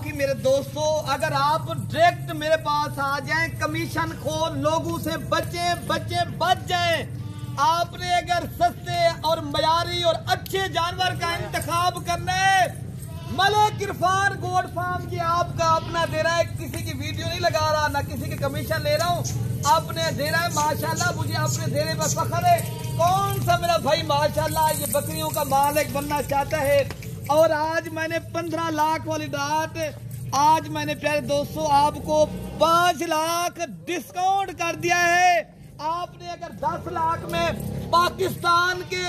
कि मेरे दोस्तों अगर आप डायरेक्ट मेरे पास आ जाएं, कमीशन खोर लोगों से बच जाएं। आपने अगर सस्ते और मयारी और अच्छे जानवर का इंतखाब करना है, मलिक इरफान गोट फार्म की आपका अपना दे रहा है। किसी की वीडियो नहीं लगा रहा, ना किसी के कमीशन ले रहा हूँ, आपने दे रहा है। माशाल्लाह मुझे आपने देने पर फख्र है। कौन सा मेरा भाई माशाल्लाह ये बकरियों का मालिक बनना चाहता है। और आज मैंने 15 लाख वाली डाट, आज मैंने प्यारे दोस्तों आपको 5 लाख डिस्काउंट कर दिया है। आपने अगर 10 लाख में पाकिस्तान के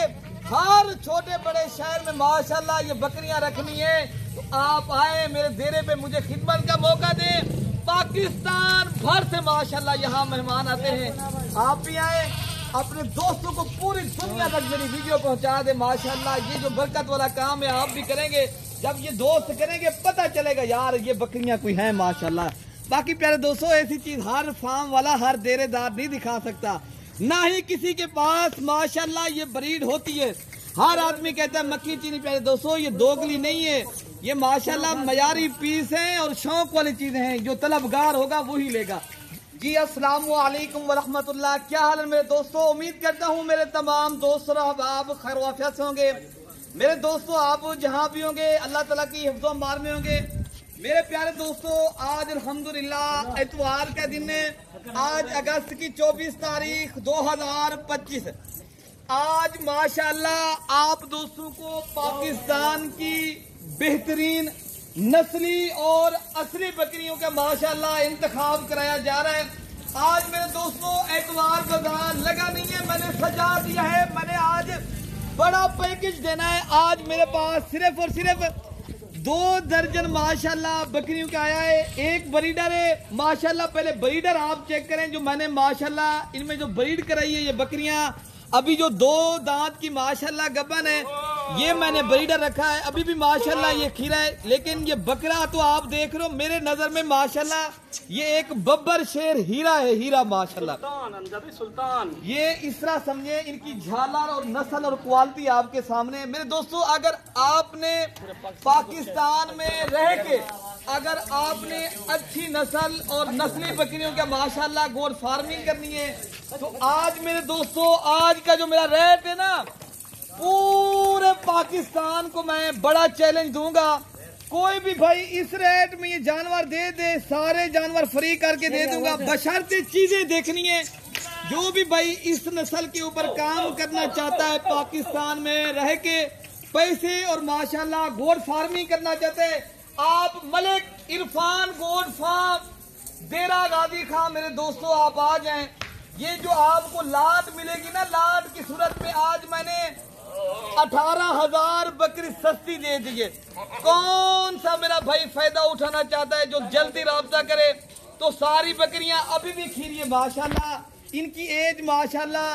हर छोटे बड़े शहर में माशाल्लाह ये बकरियां रखनी है तो आप आए मेरे डेरे पे, मुझे खिदमत का मौका दें। पाकिस्तान भर से माशाल्लाह यहाँ मेहमान आते हैं, आप भी आए, अपने दोस्तों को पूरी दुनिया तक मेरी वीडियो पहुंचा दे। माशाल्लाह ये जो बरकत वाला काम है आप भी करेंगे, जब ये दोस्त करेंगे पता चलेगा यार ये बकरियां कोई हैं माशाल्लाह। बाकी प्यारे दोस्तों ऐसी चीज हर फार्म वाला हर डेरेदार नहीं दिखा सकता, ना ही किसी के पास माशाल्लाह ये ब्रीड होती है। हर आदमी कहता है मक्खी चीनी। प्यारे दोस्तों ये दोगली नहीं है, ये माशाल्लाह मयारी पीस है और शौक वाली चीजें हैं, जो तलबगार होगा वही लेगा। जी अस्सलाम वालेकुम वरहमतुल्लाह, क्या हाल है मेरे दोस्तों। उम्मीद करता हूँ मेरे तमाम दोस्त और अहबाब खैर वाफियत से होंगे। मेरे दोस्तों आप जहाँ भी होंगे अल्लाह ताला की हिफ्ज़ो अमान में होंगे। मेरे प्यारे दोस्तों आज अल्हम्दुलिल्लाह इतवार का दिन है, आज अगस्त की 24 तारीख 2025। आज माशाल्लाह आप दोस्तों को पाकिस्तान की बेहतरीन नस्ली और असली बकरियों का माशाल्लाह इंतखाब कराया जा रहा है। आज मेरे दोस्तों एतवार बाजार लगा नहीं है, मैंने सजा दिया है, मैंने आज बड़ा पैकेज देना है। आज मेरे पास सिर्फ और सिर्फ 2 दर्जन माशाल्लाह बकरियों का आया है। एक ब्रीडर है माशाल्लाह, पहले ब्रीडर आप चेक करें जो मैंने माशाल्लाह इनमें जो ब्रीड कराई है। ये बकरियां अभी जो 2 दांत की माशाल्लाह गबन है, ये मैंने ब्रीडर रखा है, अभी भी माशाल्लाह ये खीरा है। लेकिन ये बकरा तो आप देख रहे हो मेरे नजर में माशाल्लाह ये एक बब्बर शेर हीरा है, हीरा माशाल्लाह सुल्तान। ये इस तरह समझे, इनकी झालर और नस्ल और क्वालिटी आपके सामने। मेरे दोस्तों अगर आपने पाकिस्तान में रह के अगर आपने अच्छी नस्ल और नस्ली बकरियों का माशाल्लाह गोट फार्मिंग करनी है तो आज मेरे दोस्तों आज का जो मेरा रेट है ना, पूरे पाकिस्तान को मैं बड़ा चैलेंज दूंगा। कोई भी भाई इस रेट में ये जानवर दे दे, सारे जानवर फ्री करके दे दूंगा, बशर्ते चीजें देखनी है। जो भी भाई इस नस्ल के ऊपर काम करना चाहता है, पाकिस्तान में रह के पैसे और माशाल्लाह गोट फार्मिंग करना चाहते हैं, आप मलिक इरफान गोट फार्म डेरा गाजी खां मेरे दोस्तों आप आ जाएं। ये जो आपको लाट मिलेगी ना, लाट की सूरत में आज मैंने 18,000 बकरी सस्ती दे दी है। कौन सा मेरा भाई फायदा उठाना चाहता है जो जल्दी राब्ता करे। तो सारी बकरियां अभी भी खीरी है माशाल्लाह, इनकी एज माशाल्लाह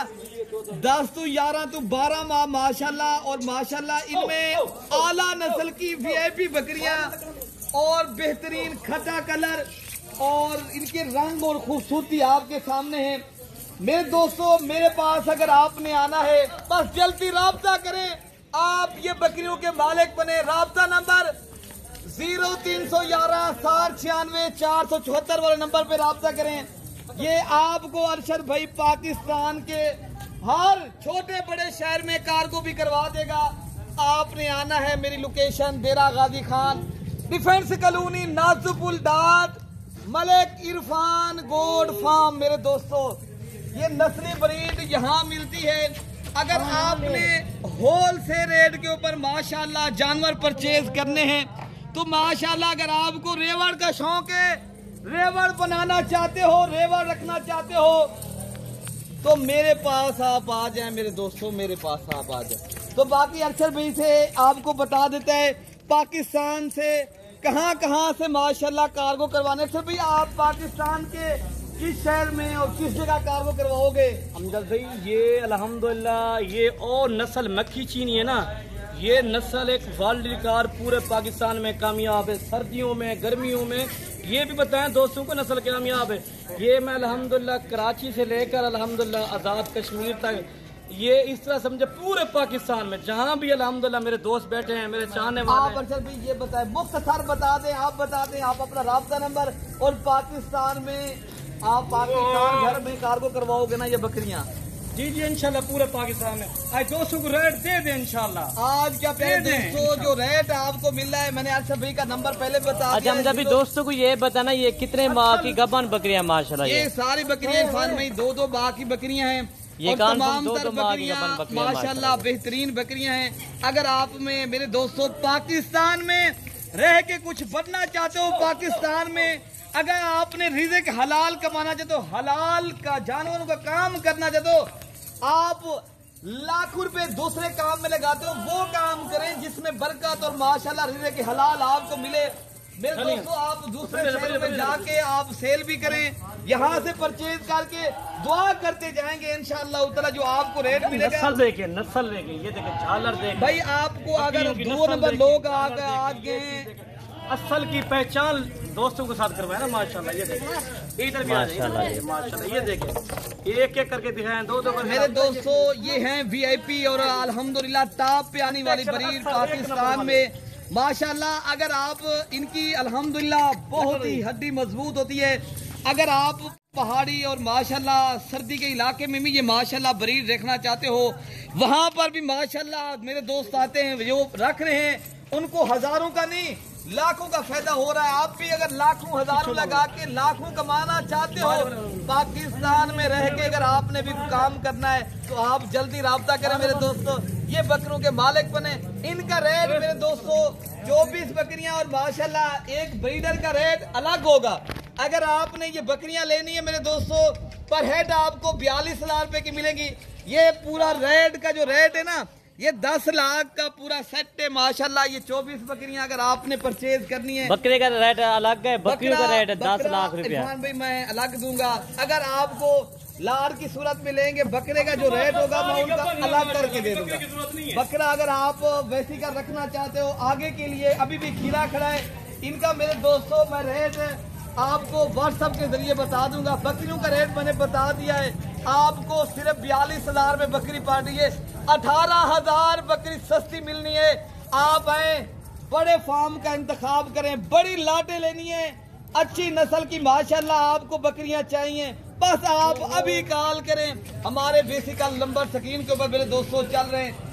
10 to 11 to 12 माह माशाल्लाह। और माशाल्लाह इनमें आला नस्ल की VIP बकरियां और बेहतरीन खटा कलर और इनके रंग और खूबसूरती आपके सामने है। मेरे दोस्तों मेरे पास अगर आपने आना है बस जल्दी राब्ता करें, आप ये बकरियों के मालिक बने। राब्ता नंबर 0311 796 474 वाले नंबर पे राब्ता करें। ये आपको अरशद भाई पाकिस्तान के हर छोटे बड़े शहर में कार्गो भी करवा देगा। आपने आना है, मेरी location Dera Ghazi Khan, defence colony, नाजुपुल डाट, मलिक इरफान गोट फार्म। मेरे दोस्तों ये नस्ली ब्रीड यहाँ मिलती है। अगर आपने होल से रेट के ऊपर माशाल्लाह जानवर परचेज करने हैं तो माशाल्लाह अगर आपको रेवड़ का शौक है, रेवड़ बनाना चाहते हो, रेवड़ रखना चाहते हो तो मेरे पास आप आ जाएं। मेरे दोस्तों मेरे पास आप आ जाएं। तो बाकी अरशद भाई से आपको बता देता है पाकिस्तान से कहाँ कहाँ से माशाल्लाह कार्गो करवाने से। भाई आप पाकिस्तान के किस शहर में और किस जगह कार्गो करवाओगे? अमजद भाई ये अल्हम्दुलिल्लाह ये और नस्ल मक्खी चीनी है ना, ये नस्ल एक वर्ल्ड रिकॉर्ड पूरे पाकिस्तान में कामयाब है। सर्दियों में गर्मियों में ये भी बताएं दोस्तों को नस्ल कामयाब है। ये मैं अल्हम्दुलिल्लाह कराची से लेकर अल्हम्दुलिल्लाह आज़ाद कश्मीर तक ये इस तरह समझे पूरे पाकिस्तान में जहाँ भी अल्हम्दुलिल्लाह मेरे दोस्त बैठे हैं, मेरे चाहने वाले आप अरशद भाई ये बताएं, मुख्तसर बता दें, आप बता दें आप अपना राब्ता नंबर, और पाकिस्तान में आप पाकिस्तान घर में कार्गो करवाओगे ना ये बकरियां? जी जी इंशाल्लाह पूरे पाकिस्तान में। आज 200 को रेट दे दें इंशाल्लाह। आज क्या प्यारे दोस्तों जो रेट आपको मिल रहा है, मैंने अरशद भाई का नंबर पहले बता दिया। अच्छा हम दोस्तों को ये बताना ये कितने माह की गबन बकरियां माशाल्लाह? ये सारी बकरियां इरफान भाई 2-2 माह की बकरियां हैं, ये और तमाम तर बकरियां बकरियां माशाल्लाह बेहतरीन बकरियां हैं। अगर आप में मेरे दोस्तों पाकिस्तान में रह के कुछ बनना चाहते हो, पाकिस्तान में अगर आपने रिज़्क हलाल कमाना चाहते हो, हलाल का जानवरों का काम करना चाहते हो, आप लाखों रुपए दूसरे काम में लगाते हो, वो काम करें जिसमें बरकत और माशाल्लाह रिज़्क हलाल आपको मिले। मेरे दोस्तों आप दूसरे शहर में जाके आप सेल भी करें, यहाँ से परचेज करके दुआ करते जाएंगे इंशाअल्लाह उतना जो आपको रेट मिलेगा। नस्ल देखे, नस्ल देखे, ये देखे झालर देखे भाई आपको अगर 2 नंबर लोग आ गए हैं, असल की पहचान दोस्तों के साथ करवाए ना माशाल्लाह। ये देखें इधर भी माशाल्लाह, ये देखें एक एक करके दिखाएं, 2-2 कर। मेरे दोस्तों ये हैं VIP और अल्हम्दुलिल्लाह टॉप पे आने वाली ब्रीड पाकिस्तान में माशाल्लाह। अगर आप इनकी अल्हम्दुलिल्लाह बहुत ही हड्डी मजबूत होती है। अगर आप पहाड़ी और माशाल्लाह सर्दी के इलाके में भी ये माशाल्लाह ब्रीड रखना चाहते हो, वहाँ पर भी माशाल्लाह मेरे दोस्त आते हैं जो रख रहे हैं, उनको हजारों का नहीं लाखों का फायदा हो रहा है। आप भी अगर लाखों हजारों लगा के लाखों कमाना चाहते हो, पाकिस्तान में रह के अगर आपने भी काम करना है तो आप जल्दी राब्ता करें मेरे दोस्तों, ये बकरों के मालिक बने। इनका रेट मेरे दोस्तों 24 बकरियां और माशाल्लाह एक ब्रीडर का रेट अलग होगा। अगर आपने ये बकरियां लेनी है मेरे दोस्तों, पर हेड आपको 42,000 रुपए की मिलेगी। ये पूरा रेट का जो रेट है ना, ये 10 लाख का पूरा सेट है माशाल्लाह। ये 24 बकरियां अगर आपने परचेज करनी है, बकरे का रेट अलग है, बकरियों का रेट है 10 लाख रुपया। इरफान भाई मैं अलग दूंगा। अगर आपको लाड़ की सूरत में लेंगे बकरे का जो रेट होगा मैं उनका अलग करके दे दूंगा। बकरा अगर आप वैसी का रखना चाहते हो आगे के लिए, अभी भी खीरा खड़ा है, इनका मेरे दोस्तों मैं रेट आपको व्हाट्सएप के जरिए बता दूंगा। बकरियों का रेट मैंने बता दिया है आपको, सिर्फ 42,000 में बकरी पार्टी है। 18,000 बकरी सस्ती मिलनी है। आप आए बड़े फार्म का इंतखाब करें, बड़ी लाटें लेनी है, अच्छी नस्ल की माशाल्लाह आपको बकरियां चाहिए, बस आप अभी कॉल करें। हमारे बेसिकल नंबर स्क्रीन के ऊपर मेरे दोस्तों चल रहे हैं।